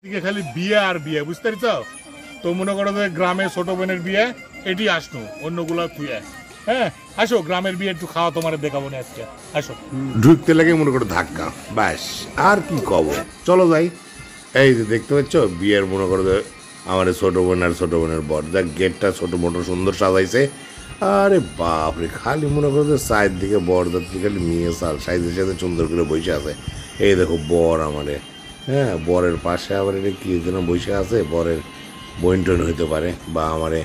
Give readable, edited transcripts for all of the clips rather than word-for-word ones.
দিকে খালি বিয়ে আর বিয়ে, বুঝতে পারছ? তো মনে করো যে গ্রামে ছোট বোনের বিয়ে, এটি আসনো অন্যগুলো তুই। হ্যাঁ আসো, গ্রামের বিয়ে একটু খাওয়া তোমার দেখাবো না আজকে, আসো। ঢুকতে লাগে মনে করো ধাক্কা, ব্যাস আর কি কব। চলো যাই। এই যে দেখতে পাচ্ছ বিয়ের মনে করো যে আমার ছোট বোন আর ছোট বোনের বর, যা গেটটা ছোট মোটো সুন্দর সাজাইছে। আরে বাপরে, খালি মনে করো যে সাইড দিকে বর যাত্রী খালি মেয়ে সাল সাইজের সাথে সুন্দর করে বসে আছে। এই দেখো বর আমারে, হ্যাঁ বরের পাশে আবার এটা কি যেন বসে আছে, বরের বোন টোন হইতে পারে বা আমারে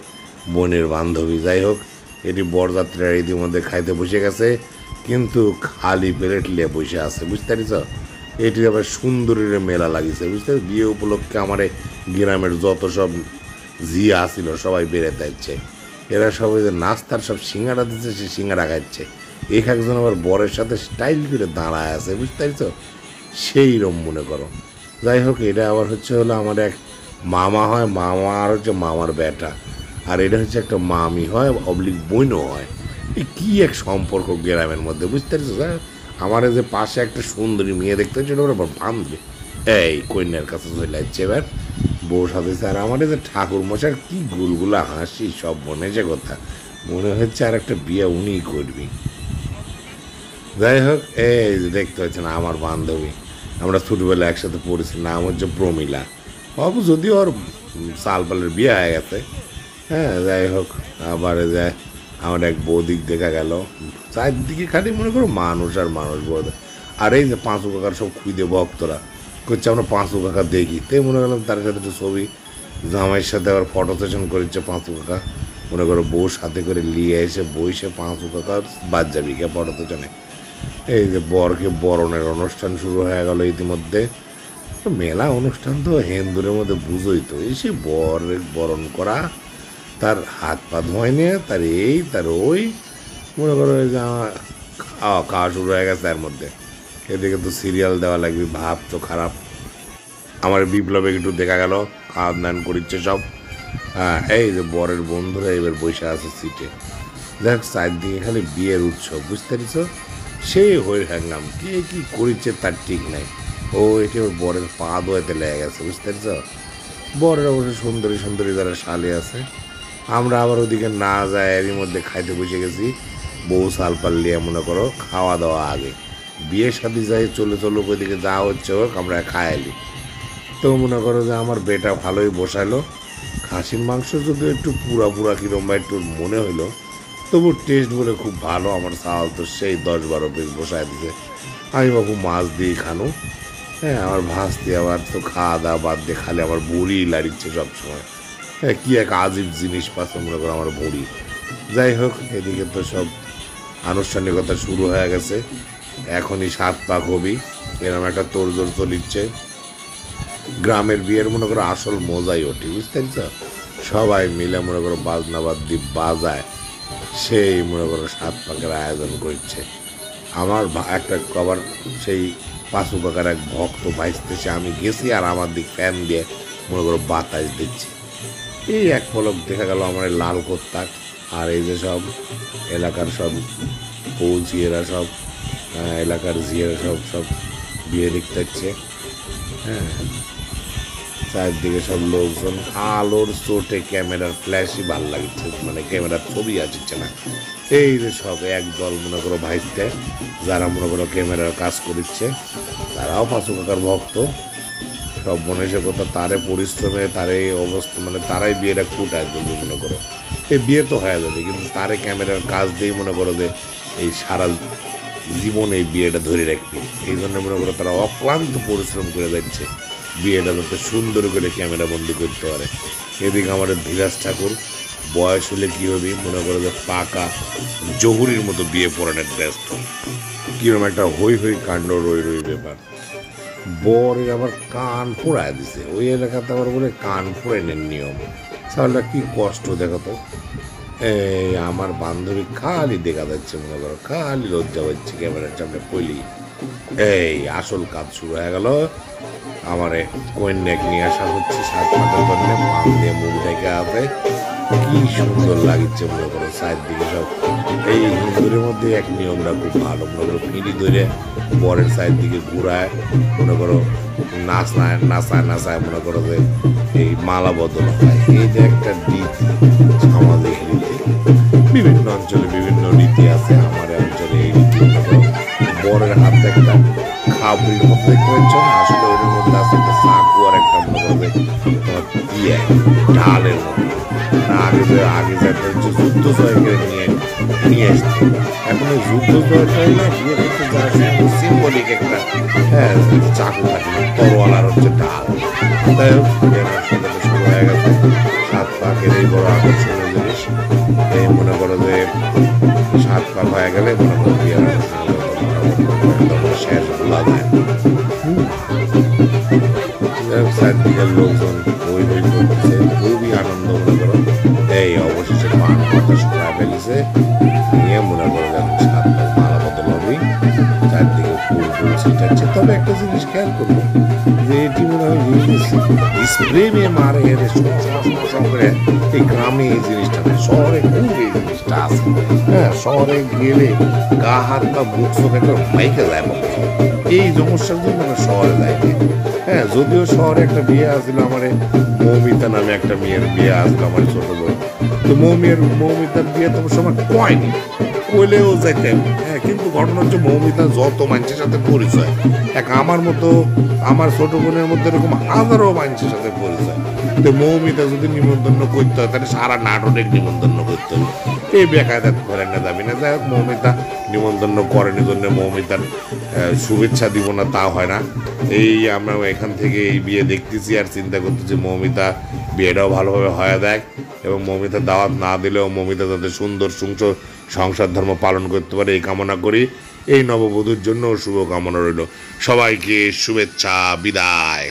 বোনের বান্ধবী, যাই হোক। এটি বরযাত্রীরা ইতিমধ্যে খাইতে বসে গেছে, কিন্তু খালি প্লেট নিয়ে বসে আছে, বুঝতে পারিস? এটি আবার সুন্দরীর মেলা লাগিয়েছে, বুঝতে পারি? বিয়ে উপলক্ষে আমার গ্রামের যত সব জিয়া আসছিল সবাই বেড়াতে যাচ্ছে। এরা সবাই যে নাস্তার সব সিঙ্গারা দিচ্ছে, সে সিঙ্গারা খাচ্ছে। এক একজন আবার বরের সাথে স্টাইল করে দাঁড়ায় আছে, বুঝতে পারিস? সেই রকম মনে করো। যাই হোক, এটা আবার হলো আমার এক মামা হয়, মামা আর হচ্ছে মামার বেটা। আর এটা হচ্ছে একটা মামি হয়, অবলিক বোনও হয়। এই কী এক সম্পর্ক গ্রামের মধ্যে, বুঝতে পারছো? আমার এই যে পাশে একটা সুন্দরী মেয়ে দেখতে হচ্ছে, ওটা আবার বান্ধবে। এই কন্যার কাছে চলে যাচ্ছে এবার বউ সাথে। আর আমার এই যে ঠাকুর মশার কি গুলগুলা হাসি, সব মনে যে কথা, মনে হচ্ছে আর একটা বিয়ে উনিই করবি। যাই হোক, এই যে দেখতে পাচ্ছেন আমার বান্ধবী, আমরা ছোটবেলা একসাথে পড়েছি, নাম হচ্ছে প্রমিলা। বাবু যদিও ওর সালপালের বিয়ে হয়ে গেছে। হ্যাঁ যাই হোক, আবার যায় আমার এক বৌদিক দেখা গেল, চারদিকে খালি মনে করো মানুষ আর মানুষ বোধ। আর এই যে পাঁচু কাকার সব খুঁজে ভক্তরা করছে, আমরা পাঁচু কাকা দেখি, তাই মনে করলাম তার সাথে একটু ছবি, জামাইয়ের সাথে আবার ফটো সেশন করেছে পাঁচু কাকা। মনে করো বউ সাথে করে নিয়ে এসে বইসে পাঁচু কাকার বাদ যাবি কে ফটো সেশনে। এই যে বরকে বরণের অনুষ্ঠান শুরু হয়ে গেল ইতিমধ্যে। মেলা অনুষ্ঠান তো হিন্দুদের মধ্যে বুঝোই তো, এসে বরের বরণ করা, তার হাত পা ধোয় নিয়ে তার এই তার ওই, মনে করো যে আমার খাওয়া খাওয়া শুরু হয়ে গেছে তার মধ্যে। এদিকে তো সিরিয়াল দেওয়া লাগবে, ভাব তো খারাপ। আমার বিপ্লবে একটু দেখা গেল খাওয়ান দান করিচ্ছে সব। হ্যাঁ এই যে বরের বন্ধুরা এবার বসে আছে সিটে। দেখ চারদিকে খালি বিয়ের উৎসব, বুঝতে পারিস? সেই হয়ে হ্যাংলাম, কে কি করিচ্ছে তার ঠিক নাই। ও এটি ওর বরের পা ধোয়াতে লেগে গেছে, বুঝতে পারছ? বরের অবশ্য সুন্দরী সুন্দরী যারা শালে আছে। আমরা আবার ওদিকে না যায় এরই মধ্যে খাইতে বসে গেছি। বউ সাল পাল্লিয়ে মনে করো খাওয়া দাওয়া আগে, বিয়ের সাথে যাই চলে চলো ওইদিকে যা হচ্ছে হোক, আমরা খাইলি। তো মনে করো যে আমার বেটা ভালোই বসালো। খাসির মাংস যদি একটু পুরা পুরা কিরম বা একটু মনে হইলো, তবু টেস্ট বলে খুব ভালো। আমার চাল তো সেই 10-12 পিস বসায় দিছে। আমি বাবু মাছ দিয়ে খানো, হ্যাঁ আমার ভাস দিয়ে আবার তো খাওয়া দাওয়া বাদ দিয়ে খালি আমার বুড়ি লাড়িচ্ছে সবসময়। হ্যাঁ কী এক আজীব জিনিস পাচ্ছে মনে করো আমার বুড়ি। যাই হোক, এদিকে তো সব আনুষ্ঠানিকতা শুরু হয়ে গেছে, এখনই 7 পাক হবি, এরকম একটা তোড়জোড় চলিচ্ছে। গ্রামের বিয়ের মনে করো আসল মজাই ওঠে, বুঝতে পারছ? সবাই মিলে মনে করো বাজনা বাদ দিয়ে বাজায়, সেই মনে করো 7 পাকের আয়োজন করছে। আমার একটা কবার সেই পাঁচু কাকার এক ভক্ত ভাইসতেছে, আমি গেছি আর আমার দিক ফ্যান দিয়ে মনে করো বাতাস দিচ্ছে। এই এক পলক দেখা গেল আমার এই লাল কোত্তাক আর এই যে সব এলাকার সব পৌঁছিয়েরা সব, এলাকার ঝিয়েরা সব সব বিয়ে দেখতে হচ্ছে। হ্যাঁ চারদিকে সব লোকজন, আলোর চোটে ক্যামেরার ফ্ল্যাশই ভাল লাগছে, মানে ক্যামেরার ছবি আসছে না। এই যে সব একদল মনে করো ভাইতে, যারা মনে করো ক্যামেরার কাজ করছে, তারাও পাঁচু কাকার ভক্ত। সব মনে সে কথা তারে পরিশ্রমে তারে অবস্থা, মানে তারাই বিয়েটা কুটায় যদি মনে করো এই বিয়ে তো হয়ে যাবে, কিন্তু তারে ক্যামেরার কাজ দিয়েই মনে করো যে এই সারা জীবন এই বিয়েটা ধরে রাখবে। এই জন্য মনে করো তারা অক্লান্ত পরিশ্রম করে যাচ্ছে বিয়েটা যাতে সুন্দর করে ক্যামেরা বন্দি করতে পারে। এদিকে আমাদের ধীরাজ ঠাকুর বয়স হলে কী হবে মনে করো যে পাকা জহুরির মতো বিয়ে পড়ানোর ব্যস্ত, কীরকম একটা হই হই কাণ্ড রই রই ব্যাপার। বরের আবার কান ফোড়ায় দিছে, ওই এলাকাতে আবার বলে কান ফোড়ানোর নিয়ম। তাহলে কি কষ্ট দেখো তো। এই আমার বান্ধবী খালি দেখা যাচ্ছে মনে করো, খালি লজ্জা পাচ্ছে ক্যামেরার সামনে পইলি। এই আসল কাজ শুরু হয়ে গেল। আমারে কন্যাক নিয়ে আসা হচ্ছে 7 মাসের জন্য, পান দিয়ে মুখ ঢেকে আছে। কি সুন্দর লাগছে মনে করো চারদিকে সব। এই হিন্দুদের মধ্যে এক নিয়মটা খুব ভালো, মনে করো পিঁড়ি ধরে বরের চারদিকে ঘুরায়, মনে করো নাচায় নাচায় নাচায়, মনে করো যে এই মালা বদল হয়। এই যে একটা রীতি, সামাজিক রীতি, বিভিন্ন অঞ্চলে বিভিন্ন রীতি আছে। আমার অঞ্চলে এই রীতি বরের হাতে একটা খাবড়ির মধ্যে দেখতে পাচ্ছ না, আসলে ওর মধ্যে আছে একটা চাকু আর একটা মনে করো যে তোমার দিয়ে ঢালের মধ্যে। আগে যাতে হচ্ছে যুদ্ধ জয় করে নিয়ে আসছে, এখন ওই যুদ্ধ জয় করে না বিয়ে করতে যাওয়ার সিম্বলিক একটা চাকু থাকে, তরোয়াল আর হচ্ছে ঢাল। তাই হোক সাথে শুরু হয়ে গেছে। 7 পাকের এই বড় আকর্ষণীয় জিনিস। এই মনে করো যে 7 পাক হয়ে গেলে মনে করো বিয়ের শেষ ভোলা যায়। চারদিকের লোকজন ওই করছে, খুবই আনন্দ মনে করো। এই অবশেষে পান কথা শুকা ফেলেছে, নিয়ে মনে করো যেন 7 পাক মালা বদল হবেই, চারদিকে ফুল ফুল ছিটাচ্ছে। তবে একটা জিনিস খেয়াল করবো যে এটি মনে হয় স্প্রে মেয়ে মারে এদের করে। এই গ্রামে এই জিনিসটা নেই, শহরে খুব এই জিনিসটা আছে। হ্যাঁ, শহরে গেলে গা হাত বা মুখ চোখ একটা মাইকে যায় মনে। এই সমস্যার জন্য শহরে যায়নি। হ্যাঁ, যদিও শহরে একটা বিয়ে আসছিল আমার, মৌমিতা নামে একটা মেয়ের বিয়ে আসলো আমার ছোট বোন। তো মৌমিতার বিয়ে তো সময় কয়নি, কইলেও যাইতেন। হ্যাঁ, কিন্তু ঘটনা হচ্ছে মৌমিতা যত মানুষের সাথে পরিচয়, আমার মতো আমার ছোট বোনের মধ্যে এরকম হাজারো মানুষের সাথে পরিচয়। তো মৌমিতা যদি নিমন্ত্রণ করতে হয় তাহলে সারা নাটক নিমন্ত্রণ করতে হবে, এই বেকায়দাত করে না যাবি না। যাই হোক, মৌমিতা নিমন্ত্রণ করেনি জন্য মৌমিতার শুভেচ্ছা দিব না তা হয় না। এই আমরা এখান থেকে এই বিয়ে দেখতেছি আর চিন্তা করতেছি মৌমিতা বিয়েটাও ভালোভাবে হয়ে দেয়, এবং মৌমিতার দাওয়াত না দিলেও মৌমিতা যাতে সুন্দর সংসার ধর্ম পালন করতে পারে এই কামনা করি। এই নববধূর জন্য শুভকামনা রইল। সবাইকে শুভেচ্ছা, বিদায়।